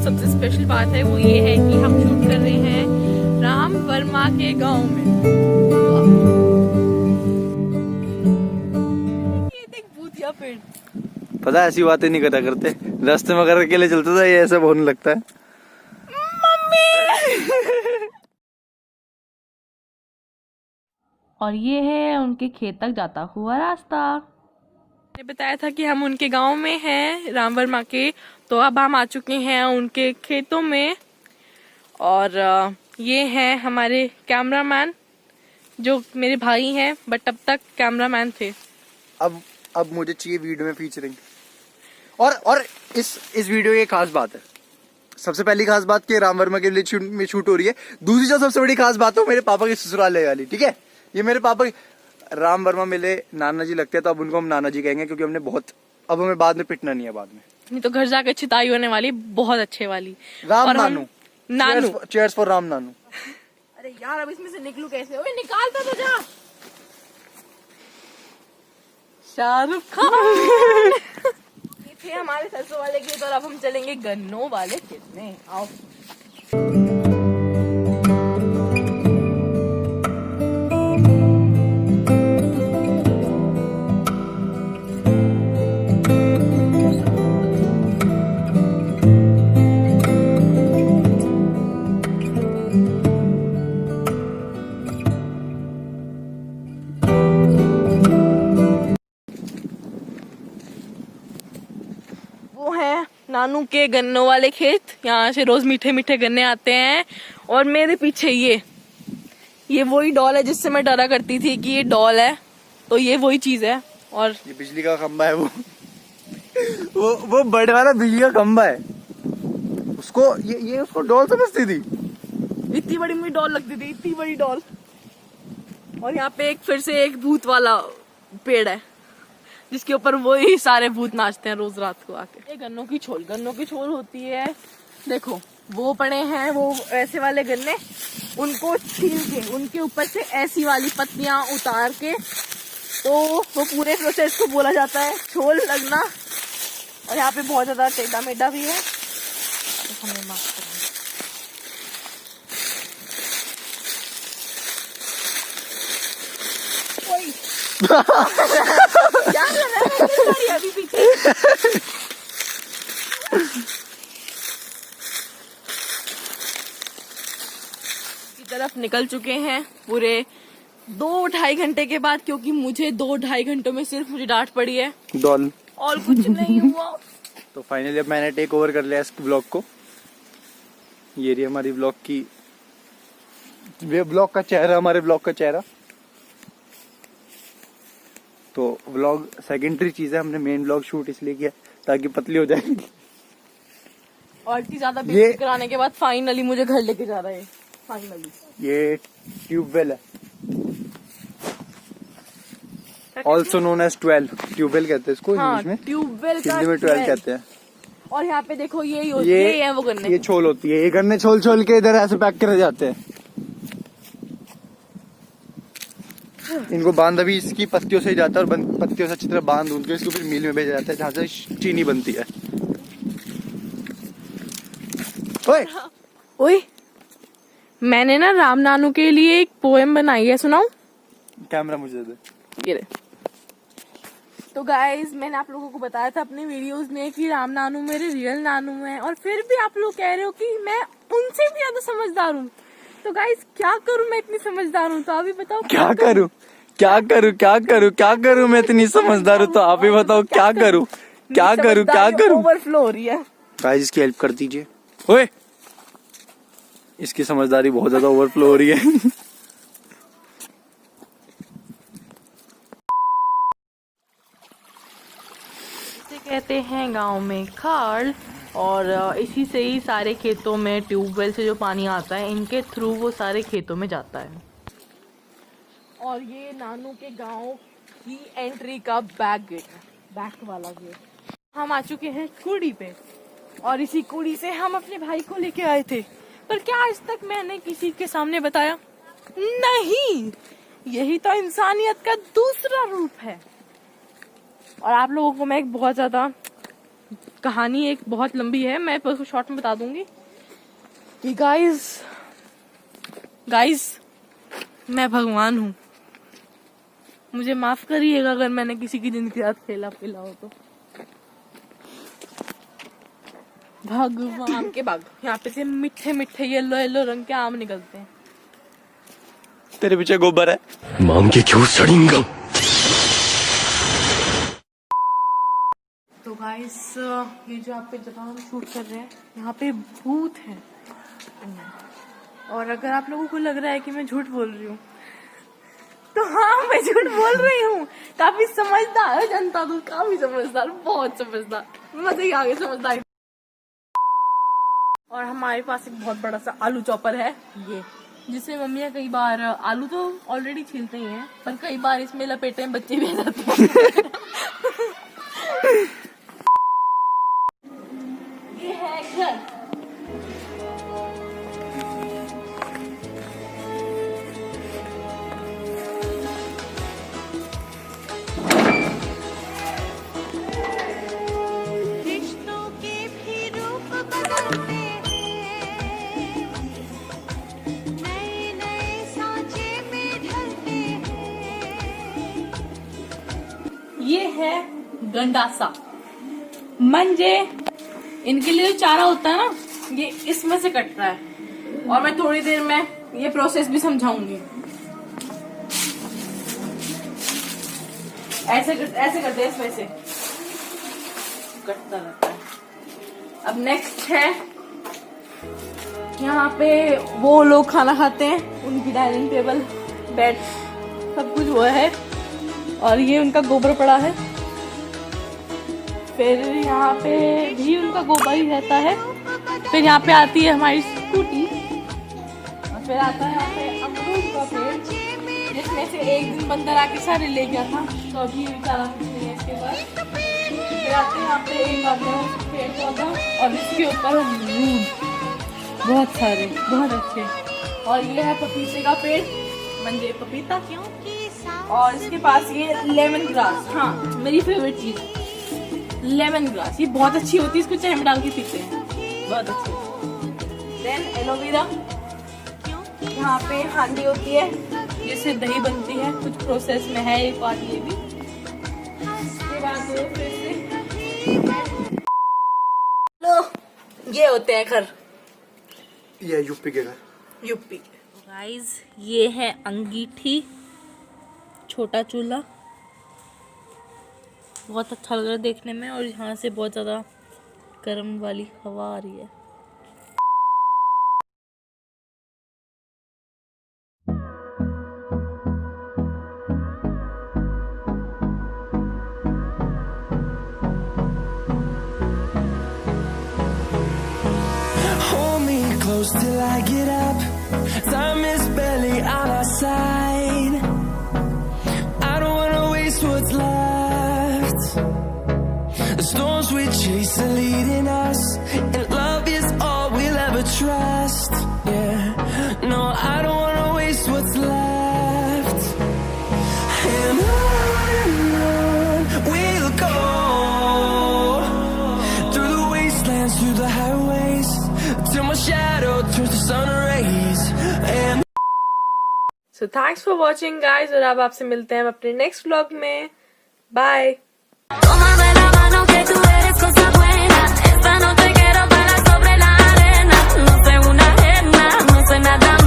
सबसे स्पेशल बात है वो ये है कि हम शूट कर रहे हैं राम वर्मा के गांव में। ये देख भूतिया पेड़। पता है ऐसी बातें नहीं करा करते, रास्ते में अगर अकेले चलता था ये ऐसा होने लगता है। मम्मी और ये है उनके खेत तक जाता हुआ रास्ता। मैंने बताया था कि हम उनके गांव में हैं राम वर्मा के, तो अब हम आ चुके हैं उनके खेतों में। और ये हैं हमारे कैमरामैन जो मेरे भाई हैं, बट अब तक कैमरामैन थे। अब मुझे चाहिए वीडियो में फीचरिंग। और इस वीडियो की एक खास बात है। सबसे पहली खास बात कि राम वर्मा के लिए शूट हो रही है। दूसरी जो सबसे बड़ी खास बात है मेरे पापा की ससुराल वाली, ठीक है। ये मेरे पापा राम वर्मा मेरे नाना जी लगते हैं, तो अब उनको हम नाना जी कहेंगे क्योंकि हमने अब हमें बाद में पिटना नहीं है। बाद में नहीं तो घर जाकर चिताई होने वाली, बहुत अच्छे वाली। राम नानू। नानू चीयर्स फॉर राम नानू। अरे यार अब इसमें से निकलूं कैसे? ओए निकालता तो जा। शाहरुख खान। ये थे हमारे सरसों वाले खेत और अब हम चलेंगे गन्नों वाले खेत में। आओ। नानू के गन्नों वाले खेत, यहाँ से रोज मीठे मीठे गन्ने आते हैं। और मेरे पीछे ये वही डॉल है जिससे मैं डरा करती थी कि ये डॉल है, तो ये वही चीज है। और ये बिजली का खंबा है वो बड़े वाला बिजली का खंबा है। उसको ये उसको डॉल समझती थी। इतनी बड़ी मुझे डॉल लगती थी, इतनी बड़ी डॉल। और यहाँ पे फिर से एक भूत वाला पेड़ है जिसके ऊपर वही सारे भूत नाचते हैं रोज रात को आके। ये गन्नों की छोल होती है। देखो वो पड़े हैं वो ऐसे वाले गन्ने, उनको छील के उनके ऊपर से ऐसी वाली पत्तियां उतार के, तो वो पूरे प्रोसेस को बोला जाता है छोल लगना। और यहाँ पे बहुत ज्यादा टेढ़ा मेढ़ा भी है, तो हमें माफ करना। क्या कर रहा है अभी पीछे? की तरफ निकल चुके हैं पूरे 2-2.5 घंटे के बाद, क्योंकि मुझे 2-2.5 घंटों में सिर्फ मुझे डांट पड़ी है डॉल, और कुछ नहीं हुआ। तो फाइनली अब मैंने टेक ओवर कर लिया इस ब्लॉग को। ये रही हमारी ब्लॉग की, ब्लॉग का चेहरा, हमारे ब्लॉग का चेहरा। तो व्लॉग सेकेंडरी चीज है, हमने मेन व्लॉग शूट इसलिए किया ताकि पतली हो जाएगी। और इतनी ज्यादा बेइज्जती कराने के बाद फाइनली मुझे घर लेके जा रहा है। फाइनली ये ट्यूबवेल है, ऑल्सो नोन एज 12। ट्यूबवेल कहते हैं इसको इंग्लिश में, ट्यूबवेल का हिंदी में 12 कहते हैं। और यहाँ पे देखो ये है वो गन्ने, ये छोल होती है। ये गन्ने छोल के इधर ऐसे पैक करे जाते हैं। इनको बांध अभी इसकी पत्तियों से ही जाता है, और पत्तियों से अच्छी तरह बांध के इसको फिर मिल में भेजा जाता है जहाँ से चीनी बनती है। ओए मैंने ना राम नानू के लिए एक पोएम बनाई है, सुनाऊं? कैमरा मुझे दे। ये तो गाइज मैंने आप लोगों को बताया था अपने वीडियोस में कि राम नानू मेरे रियल नानू हैं, और फिर भी आप लोग कह रहे हो कि मैं उनसे भी ज्यादा समझदार हूँ। तो गाइज क्या करूँ, मैं इतनी समझदार हूँ, तो आप ही बताओ क्या करूँ मैं इतनी समझदार हूँ, तो आप ही बताओ क्या करूँ। ओवरफ्लो हो रही है। गाइस इसकी हेल्प कर दीजिए। ओए इसकी समझदारी बहुत ज्यादा ओवरफ्लो हो रही है। इसे कहते हैं गांव में खाल, और इसी से ही सारे खेतों में ट्यूबवेल से जो पानी आता है इनके थ्रू वो सारे खेतों में जाता है। और ये नानू के गांव की एंट्री का बैक गेट है, बैक वाला गेट। हम आ चुके हैं कुड़ी पे, और इसी कुड़ी से हम अपने भाई को लेके आए थे। पर क्या आज तक मैंने किसी के सामने बताया? नहीं, यही तो इंसानियत का दूसरा रूप है। और आप लोगों को मैं एक बहुत ज्यादा कहानी एक बहुत लंबी है, मैं उसको शॉर्ट में बता दूंगी कि गाइस मैं भगवान हूँ, मुझे माफ करिएगा अगर मैंने किसी की जिंदगी के साथ खेला पिला हो तो। भगवान के बाग, यहाँ पे से मीठे मीठे येलो येलो रंग के आम निकलते हैं। तेरे पीछे गोबर है। मांगे क्यों सड़ेंगा। तो गाइस ये जो आप पे जगह हम शूट कर रहे हैं, यहाँ पे भूत हैं। और अगर आप लोगों को लग रहा है कि मैं झूठ बोल रही हूँ, तो हाँ मैं झूठ बोल रही हूँ। काफी समझदार है जनता, तो काफी समझदार, बहुत समझदार, मजे ही आ गए समझदार। और हमारे पास एक बहुत बड़ा सा आलू चॉपर है ये, जिसमें मम्मियाँ कई बार आलू तो ऑलरेडी छीलते ही हैं, पर कई बार इसमें लपेटे में बच्चे भी आ जाते हैं। ये है घर। रिश्तों के भी रूप बदलते हैं, नए नए सांचे में ढलते हैं। ये है गंडासा, मंजे इनके लिए जो चारा होता है ना, ये इसमें से कट रहा है। और मैं थोड़ी देर में ये प्रोसेस भी समझाऊंगी। ऐसे करते हैं, इसमें से कटता रहता है। अब नेक्स्ट है, यहाँ पे वो लोग खाना खाते हैं, उनकी डाइनिंग टेबल, बेड, सब कुछ वो है। और ये उनका गोबर पड़ा है। फिर यहाँ पे भी उनका गोबर ही रहता है। फिर यहाँ पे आती है हमारी स्कूटी, और फिर आता है यहाँ पे अमरूद का पेड़, जिसमें से एक दिन बंदर आके सारे ले गया था, तो अभी बेचारा कुछ नहीं है इसके पास। फिर आते हैं यहाँ पे एक आते हैं पेड़ पौधा, और इसके ऊपर अमरूद बहुत सारे, बहुत अच्छे। और ये है पपीते का पेड़, मंजे पपीता। और इसके पास ये लेमन ग्रास, हाँ मेरी फेवरेट चीज लेमन ग्रास, ये बहुत अच्छी होती है, इसको चाय में डाल के पीते हैं, बहुत अच्छी। देन एलोवेरा, यहाँ पे हांडी होती है जिससे दही बनती है, कुछ प्रोसेस में है एक बात ये भी। इसके बाद फिर से लो, ये होते हैं घर, ये यूपी के घर, यूपी के। गाइस ये है अंगीठी, छोटा चूल्हा, बहुत अच्छा लग रहा है देखने में। और यहाँ से बहुत ज़्यादा गर्म वाली हवा आ रही है। Hold me close till I get up. Time is barely on our side. I don't wanna waste what's left. The storms we chase are leading us, and love is all we'll ever trust. Yeah, no, I don't wanna waste what's left. And on we'll go, through the wastelands, through the highways, till my shadow turns to sun rays. And So thanks for watching guys, और अब आपसे मिलते हैं अपने next vlog में। Bye.